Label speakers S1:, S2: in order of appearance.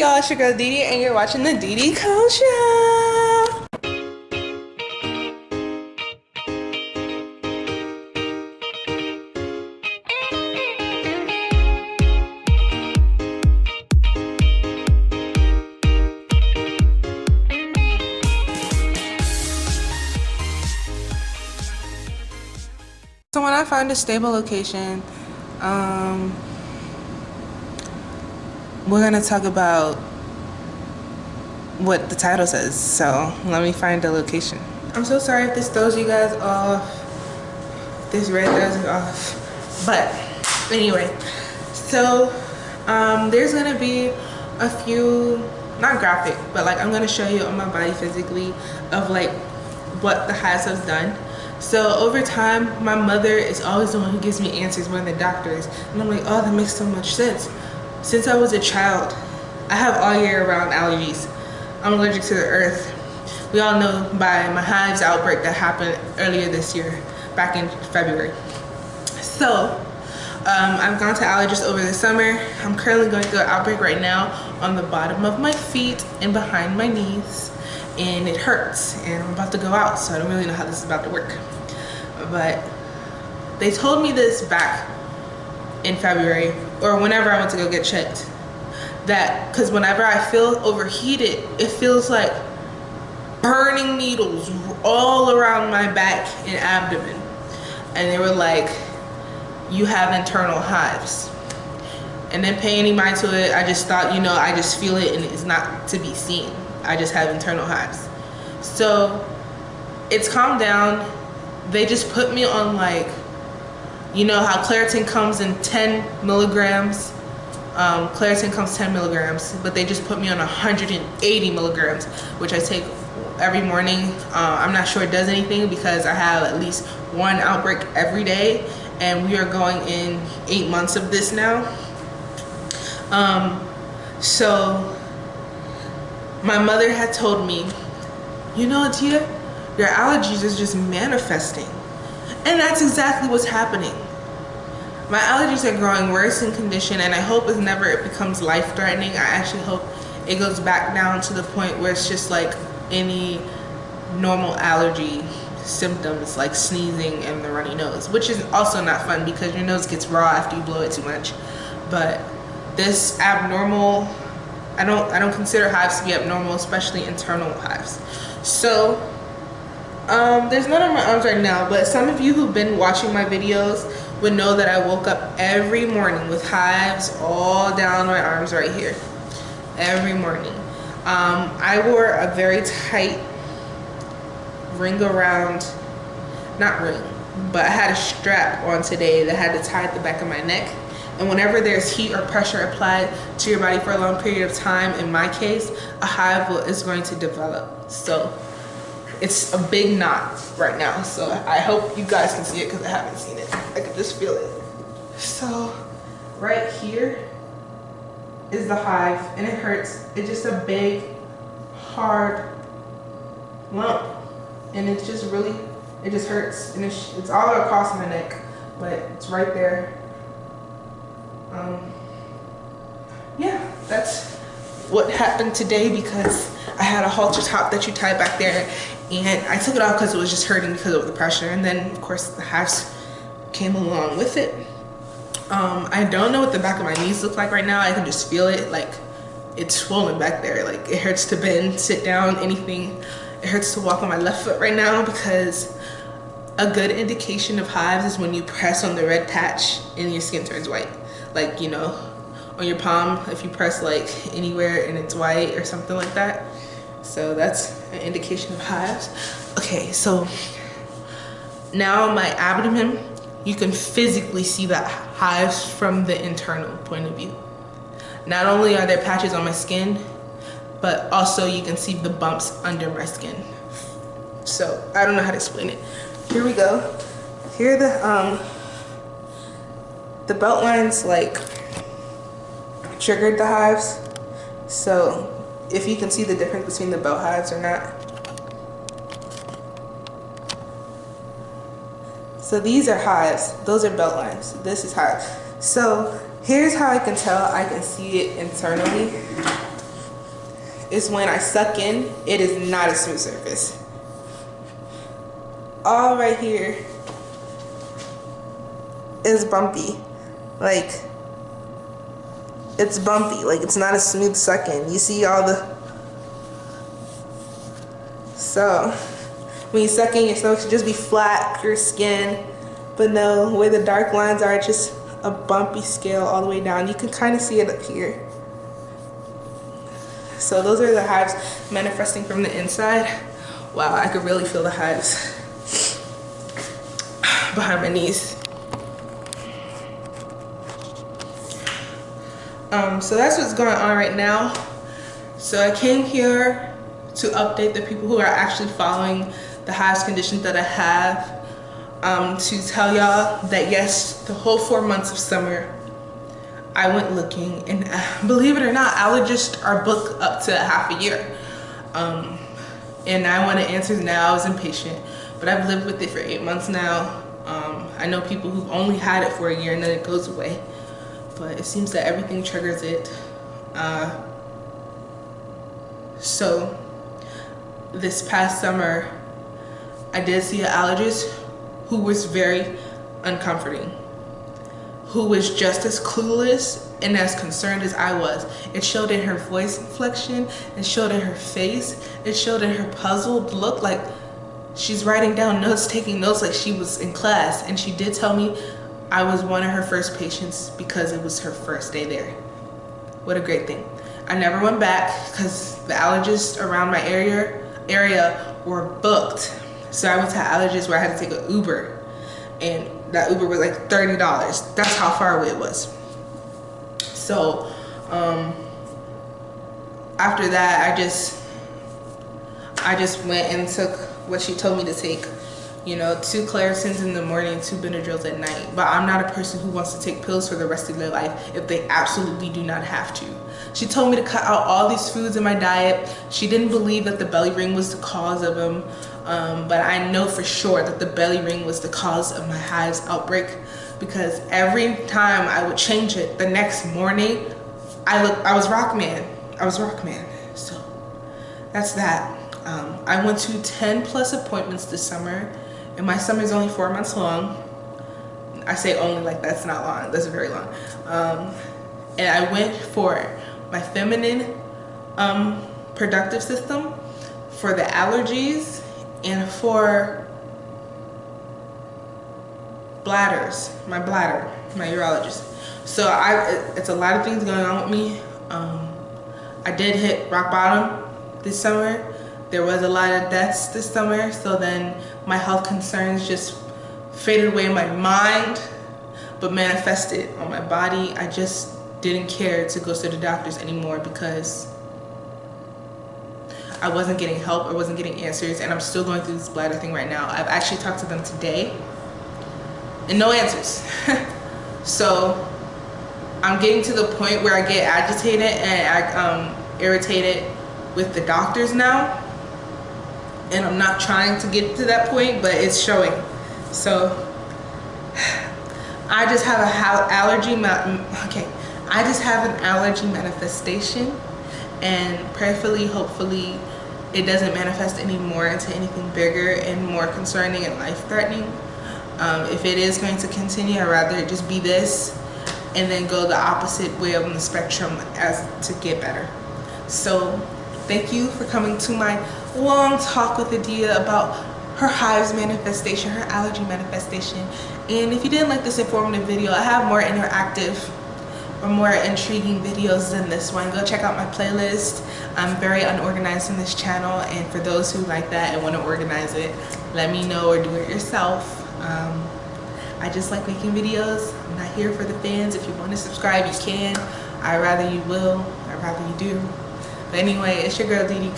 S1: y'all? It's your girl DiDi, and you're watching the DiDikoshow. So when I find a stable location, we're gonna talk about what the title says. So let me find the location. I'm so sorry if this throws you guys off. This red throws you off. But anyway, so there's gonna be a few, not graphic, but like I'm gonna show you on my body physically of like what the hives have done. So over time, my mother is always the one who gives me answers more than the doctors. And I'm like, oh, that makes so much sense. Since I was a child, I have all year round allergies. I'm allergic to the earth. We all know by my hives outbreak that happened earlier this year, back in February. So I've gone to allergists over the summer. I'm currently going through an outbreak right now on the bottom of my feet and behind my knees. And it hurts, and I'm about to go out, so I don't really know how this is about to work. But they told me this back in February, or whenever I went to go get checked, that because whenever I feel overheated, it feels like burning needles all around my back and abdomen. And they were like, you have internal hives. And then pay any mind to it, I just thought, you know, I just feel it and it's not to be seen. I just have internal hives. So it's calmed down. They just put me on, like, you know how Claritin comes in 10 milligrams? Claritin comes 10 milligrams, but they just put me on 180 milligrams, which I take every morning. I'm not sure it does anything because I have at least one outbreak every day, and we are going in 8 months of this now. So my mother had told me, you know, Tia, your allergies is just manifesting. And that's exactly what's happening. My allergies are growing worse in condition, and I hope it never becomes life-threatening. I actually hope it goes back down to the point where it's just like any normal allergy symptoms, like sneezing and the runny nose, which is also not fun because your nose gets raw after you blow it too much. But this abnormal, I don't consider hives to be abnormal, especially internal hives. So there's none on my arms right now, but some of you who've been watching my videos would know that I woke up every morning with hives all down my arms right here. Every morning. I wore a very tight ring around, not ring, but I had a strap on today that had to tie at the back of my neck. And whenever there's heat or pressure applied to your body for a long period of time, in my case, a hive is going to develop. So it's a big knot right now. So I hope you guys can see it because I haven't seen it. I can just feel it. So right here is the hive, and it hurts. It's just a big, hard lump. And it's just really, it just hurts. And it's all across my neck, but it's right there. Yeah, that's what happened today because I had a halter top that you tie back there, and I took it off because it was just hurting because of the pressure, and then of course the hives came along with it. I don't know what the back of my knees look like right now. I can just feel it, like it's swollen back there. Like it hurts to bend, sit down, anything. It hurts to walk on my left foot right now because a good indication of hives is when you press on the red patch and your skin turns white. Like, you know, on your palm, if you press like anywhere and it's white or something like that. So that's an indication of hives. Okay, so now my abdomen, you can physically see the hives from the internal point of view. Not only are there patches on my skin, but also you can see the bumps under my skin. So I don't know how to explain it. Here we go. Here are the belt lines like triggered the hives. So if you can see the difference between the belt hives or not. So these are hives, those are belt lines. This is hive. So here's how I can tell I can see it internally. is when I suck in, it is not a smooth surface. All right here is bumpy. Like, it's bumpy. Like, it's not a smooth suck in. You see all the... So, when you suck in, your stomach should just be flat, your skin. But no, where the dark lines are, it's just a bumpy scale all the way down. You can kind of see it up here. So those are the hives manifesting from the inside. Wow, I could really feel the hives behind my knees. So that's what's going on right now. So I came here to update the people who are actually following the hives conditions that I have, to tell y'all that yes, the whole 4 months of summer I went looking, and believe it or not, allergists are booked up to half a year. And I wanted answers now. I was impatient, but I've lived with it for 8 months now. I know people who've only had it for a year and then it goes away, but it seems that everything triggers it. So this past summer, I did see an allergist who was very uncomforting, who was just as clueless and as concerned as I was. It showed in her voice inflection, it showed in her face, it showed in her puzzled look, like she's writing down notes, taking notes like she was in class. And she did tell me I was one of her first patients because it was her first day there. What a great thing. I never went back because the allergists around my area were booked. So I went to an allergist where I had to take an Uber, and that Uber was like $30. That's how far away it was. So after that, I just went and took what she told me to take. You know, 2 Claritins in the morning, 2 Benadryls at night. But I'm not a person who wants to take pills for the rest of their life if they absolutely do not have to. She told me to cut out all these foods in my diet. She didn't believe that the belly ring was the cause of them. But I know for sure that the belly ring was the cause of my hives outbreak, because every time I would change it, the next morning, I was Rockman. So that's that. I went to 10 plus appointments this summer, and my summer is only 4 months long. I say only like that's not long, that's very long. And I went for my feminine productive system, for the allergies, and for bladders, my bladder, my urologist. So it's a lot of things going on with me. I did hit rock bottom this summer. There was a lot of deaths this summer, so then my health concerns just faded away in my mind, but manifested on my body. I just didn't care to go to the doctors anymore because I wasn't getting help, I wasn't getting answers, and I'm still going through this bladder thing right now. I've actually talked to them today, and no answers. So I'm getting to the point where I get agitated and irritated with the doctors now, and I'm not trying to get to that point, but it's showing. So I just have I just have an allergy manifestation, and prayerfully, hopefully, it doesn't manifest anymore into anything bigger and more concerning and life-threatening. If it is going to continue, I'd rather it just be this and then go the opposite way on the spectrum as to get better. So thank you for coming to my long talk with Adia about her hives manifestation, her allergy manifestation. And if you didn't like this informative video, I have more interactive or more intriguing videos than this one. Go check out my playlist. I'm very unorganized on this channel, and for those who like that and want to organize it, let me know, or do it yourself. I just like making videos. I'm not here for the fans. If you want to subscribe, you can. I'd rather you will. I'd rather you do. But anyway, it's your girl DiDi.